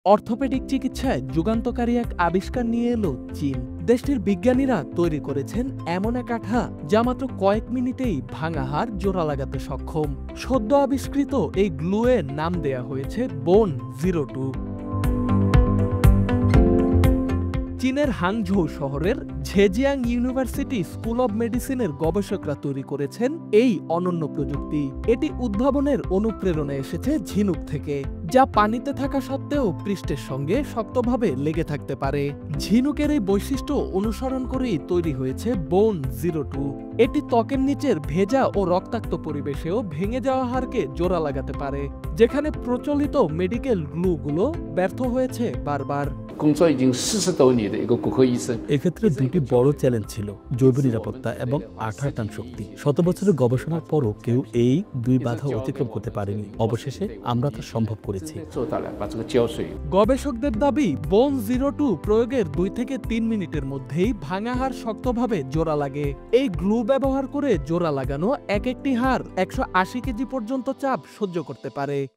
Orthopaedic চিকিৎসায় যুগান্তকারী এক আবিষ্কার নিয়ে এলো চীন। দেশটির বিজ্ঞানীরা তৈরি করেছেন এমন এক আঠা যা মাত্র কয়েক মিনিটেই ভাঙা হাড় জোড়া লাগাতে সক্ষম। সদ্য আবিষ্কৃত এই গ্লুয়ের নাম দেয়া হয়েছে বোন-02। চীনের হাংঝৌ শহরের ঝেজিয়াং ইউনিভার্সিটি স্কুল অব মেডিসিনের গবেষকরা তৈরি করেছেন এই অনন্য প্রযুক্তি। এটি উদ্ভাবনের অনুপ্রেরণা এসেছে ঝিনুক থেকে, যা পানিতে থাকা সত্ত্বেও পৃষ্ঠের সঙ্গে শক্তভাবে লেগে থাকতে পারে। ঝিনুকের এই বৈশিষ্ট্য অনুসরণ করেই তৈরি হয়েছে বোন-02। এটি ত্বকের নিচের ভেজা ও রক্তাক্ত পরিবেশেও ভেঙে যাওয়া হাড়কে জোড়া লাগাতে পারে, যেখানে প্রচলিত মেডিকেল গ্লুগুলো ব্যর্থ হয়েছে বারবার। এক্ষেত্রে দুটি বড় চ্যালেঞ্জ ছিল, জৈব নিরাপত্তা এবং আঠার টান শক্তি। ১০০ বছরের গবেষণার পরও কেউ এই দুই বাধা অতিক্রম করতে পারেনি। অবশেষে আমরা তা সম্ভব করেছি। গবেষকদের দাবি, বোন-02 প্রয়োগের ২ থেকে ৩ মিনিটের মধ্যেই ভাঙা হাড় শক্তভাবে জোড়া লাগে। এই গ্লু ব্যবহার করে জোড়া লাগানো এক একটি হাড় ১৮০ কেজি পর্যন্ত চাপ সহ্য করতে পারে।